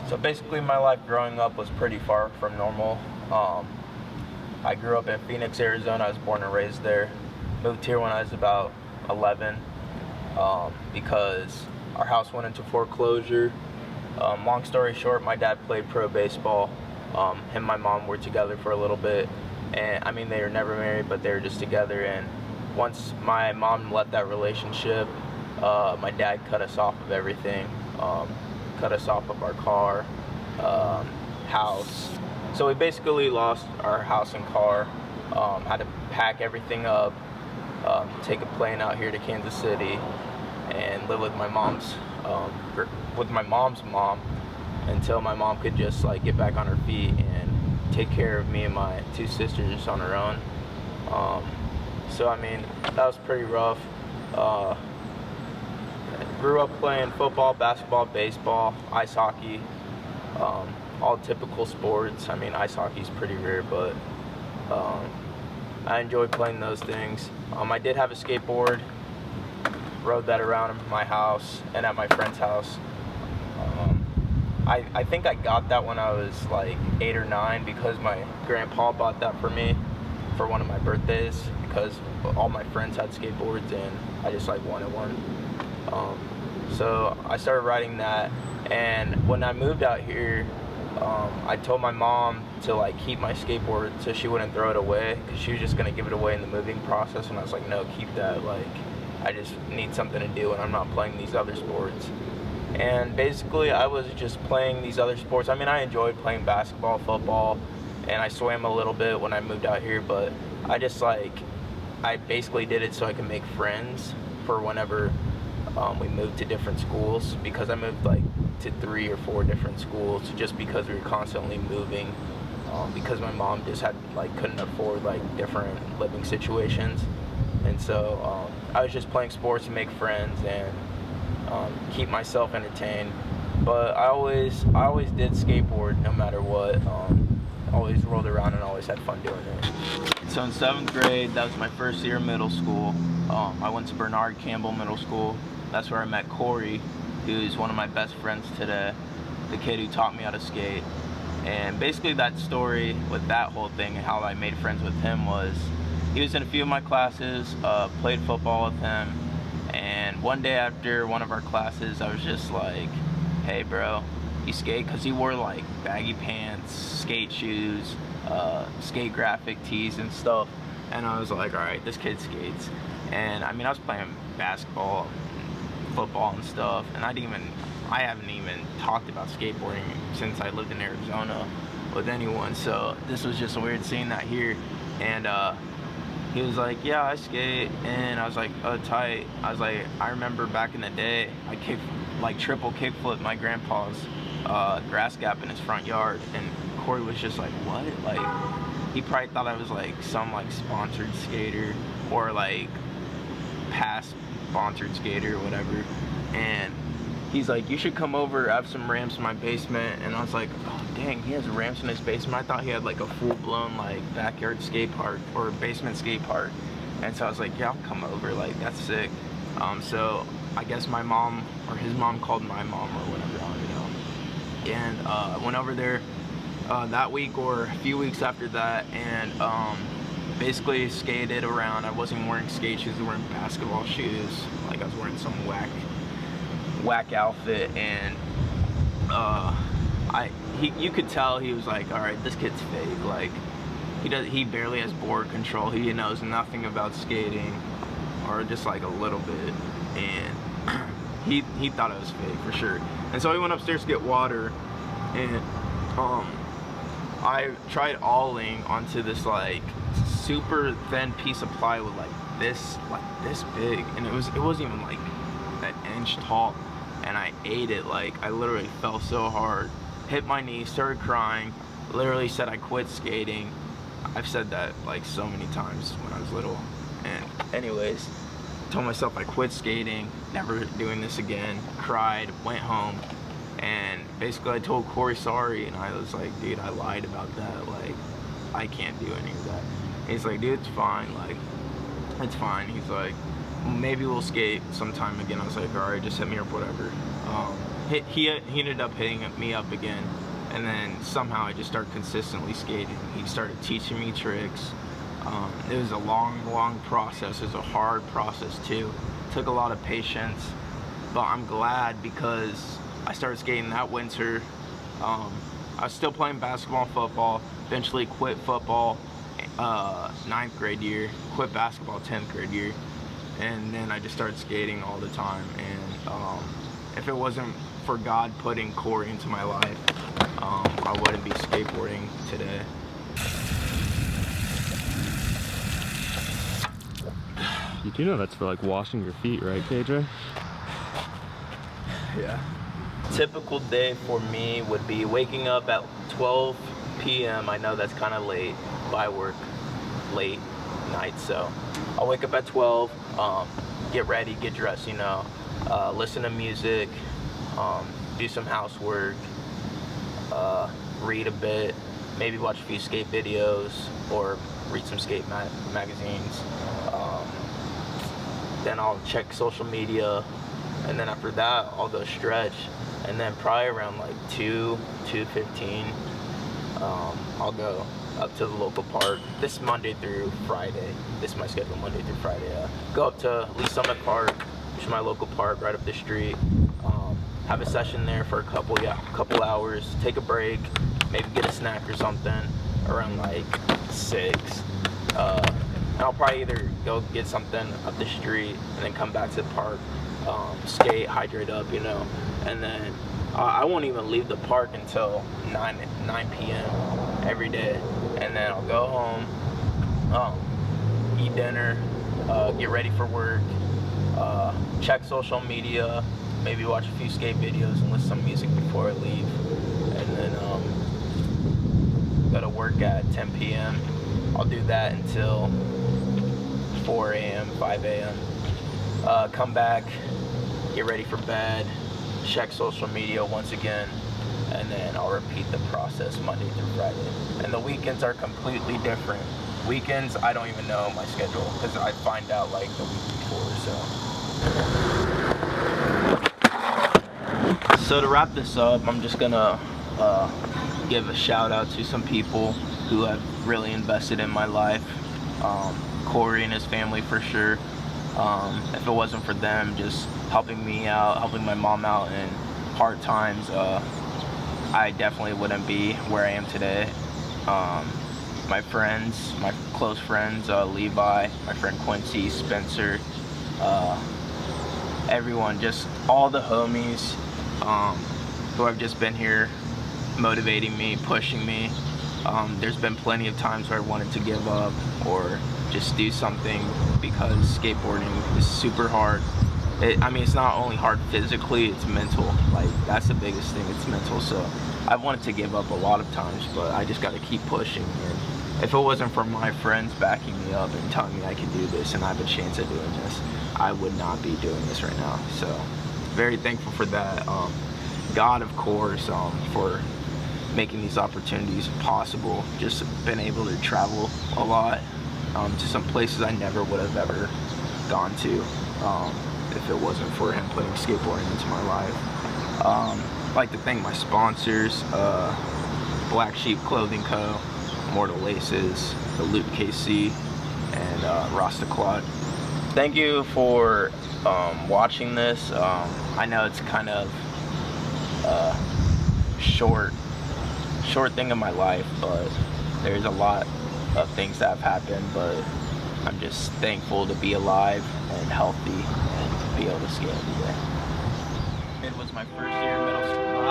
So basically my life growing up was pretty far from normal. I grew up in Phoenix, Arizona. I was born and raised there. Moved here when I was about 11 because our house went into foreclosure. Long story short, my dad played pro baseball. Him and my mom were together for a little bit. And I mean, they were never married, but they were just together. And once my mom left that relationship, my dad cut us off of everything. Cut us off of our car, house. So we basically lost our house and car. Had to pack everything up, take a plane out here to Kansas City, and live with my mom's mom until my mom could just like get back on her feet and take care of me and my two sisters on her own. So I mean, that was pretty rough. Grew up playing football, basketball, baseball, ice hockey, all typical sports. I mean, ice hockey's pretty rare, but I enjoyed playing those things. I did have a skateboard, rode that around my house and at my friend's house. I think I got that when I was like 8 or 9 because my grandpa bought that for me for one of my birthdays because all my friends had skateboards and I just like wanted one. So I started riding that, and when I moved out here, I told my mom to like keep my skateboard so she wouldn't throw it away because she was just gonna give it away in the moving process, and I was like, no, keep that, like I just need something to do and I'm not playing these other sports. And basically I was just playing these other sports. I mean, I enjoyed playing basketball, football, and I swam a little bit when I moved out here, but I basically did it so I could make friends for whenever we moved to different schools, because I moved like to 3 or 4 different schools just because we were constantly moving, because my mom just couldn't afford like different living situations. And so I was just playing sports to make friends and keep myself entertained. But I always did skateboard no matter what. Always rolled around and always had fun doing it. So in 7th grade, that was my first year in middle school. I went to Bernard Campbell Middle School. That's where I met Corey, who's one of my best friends today, the kid who taught me how to skate. And basically that story with that whole thing and how I made friends with him was, he was in a few of my classes, played football with him, and one day after one of our classes, I was just like, hey bro, you skate? Because he wore like baggy pants, skate shoes, skate graphic tees and stuff, and I was like, alright, this kid skates. And I mean, I was playing basketball, football and stuff, and I haven't even talked about skateboarding since I lived in Arizona with anyone, so this was just weird seeing that here. And he was like, yeah, I skate, and I was like, oh, tight. I was like, I remember back in the day, I triple kickflipped my grandpa's grass gap in his front yard, and Corey was just like, what? Like, he probably thought I was like some like sponsored skater or like past sponsored skater or whatever. And he's like, you should come over, I have some ramps in my basement. And I was like, oh dang, he has ramps in his basement. I thought he had like a full-blown like backyard skate park or basement skate park. And so I was like, yeah, I'll come over, like that's sick. So I guess my mom or his mom called my mom or whatever, I don't know. And I went over there that week or a few weeks after that, and basically skated around. I wasn't wearing skate shoes, I was wearing basketball shoes. Like I was wearing some whack outfit, and you could tell he was like, all right, this kid's fake. Like he barely has board control. He knows nothing about skating, or just like a little bit, and he thought it was fake for sure. And so he went upstairs to get water, and I tried awling onto this like super thin piece of plywood like this big, and it wasn't even like an inch tall, and I ate it. Like I literally fell so hard, hit my knee, started crying, literally said I quit skating. I've said that like so many times when I was little. And anyways, told myself I quit skating, never doing this again, cried, went home, and basically I told Corey sorry, and I was like, dude, I lied about that, like I can't do any of that. And he's like, dude, it's fine, like it's fine. He's like, maybe we'll skate sometime again. I was like, alright, just hit me up, whatever. he ended up hitting me up again, and then somehow I just started consistently skating. He started teaching me tricks. It was a long process. It was a hard process too. It took a lot of patience, but I'm glad because I started skating that winter. I was still playing basketball and football. Eventually quit football 9th grade year, quit basketball 10th grade year, and then I just started skating all the time. And if it wasn't for God putting Corey into my life, I wouldn't be skateboarding today. You do know that's for like washing your feet, right, KJ? Yeah. Typical day for me would be waking up at 12 p.m. I know that's kind of late, but I work late night, so I'll wake up at 12, get ready, get dressed, you know, listen to music, do some housework, read a bit, maybe watch a few skate videos or read some skate magazines. Then I'll check social media, and then after that I'll go stretch, and then probably around like 2:15 I'll go up to the local park. This Monday through Friday. This is my schedule, Monday through Friday. Go up to Lee Summit Park, which is my local park right up the street. Have a session there for a couple hours. Take a break, maybe get a snack or something around like 6. And I'll probably either go get something up the street and then come back to the park, skate, hydrate up, you know, and then I won't even leave the park until 9 p.m. every day, and then I'll go home, eat dinner, get ready for work, check social media, maybe watch a few skate videos and listen to some music before I leave, and then go to work at 10 p.m. I'll do that until 4 a.m., 5 a.m. Come back, get ready for bed, check social media once again, and then I'll repeat the process Monday through Friday. And the weekends are completely different. Weekends, I don't even know my schedule because I find out like the week before, So to wrap this up, I'm just gonna give a shout out to some people who have really invested in my life. Corey and his family for sure. If it wasn't for them just helping me out, helping my mom out in hard times, I definitely wouldn't be where I am today. My friends, my close friends, Levi, my friend Quincy, Spencer, everyone, just all the homies who have just been here motivating me, pushing me. There's been plenty of times where I wanted to give up or just do something because skateboarding is super hard. I mean, it's not only hard physically, it's mental. Like, that's the biggest thing, it's mental. So I've wanted to give up a lot of times, but I just got to keep pushing. And if it wasn't for my friends backing me up and telling me I could do this and I have a chance of doing this, I would not be doing this right now. So very thankful for that. God, of course, for making these opportunities possible. Just been able to travel a lot to some places I never would have ever gone to if it wasn't for him putting skateboarding into my life. I'd like to thank my sponsors, Black Sheep Clothing Co., Mortal Laces, the Loop KC, and Rasta Quad. Thank you for watching this. I know it's kind of short thing in my life, but there's a lot of things that have happened, but I'm just thankful to be alive and healthy and be able to skate every day. It was my first year in middle school.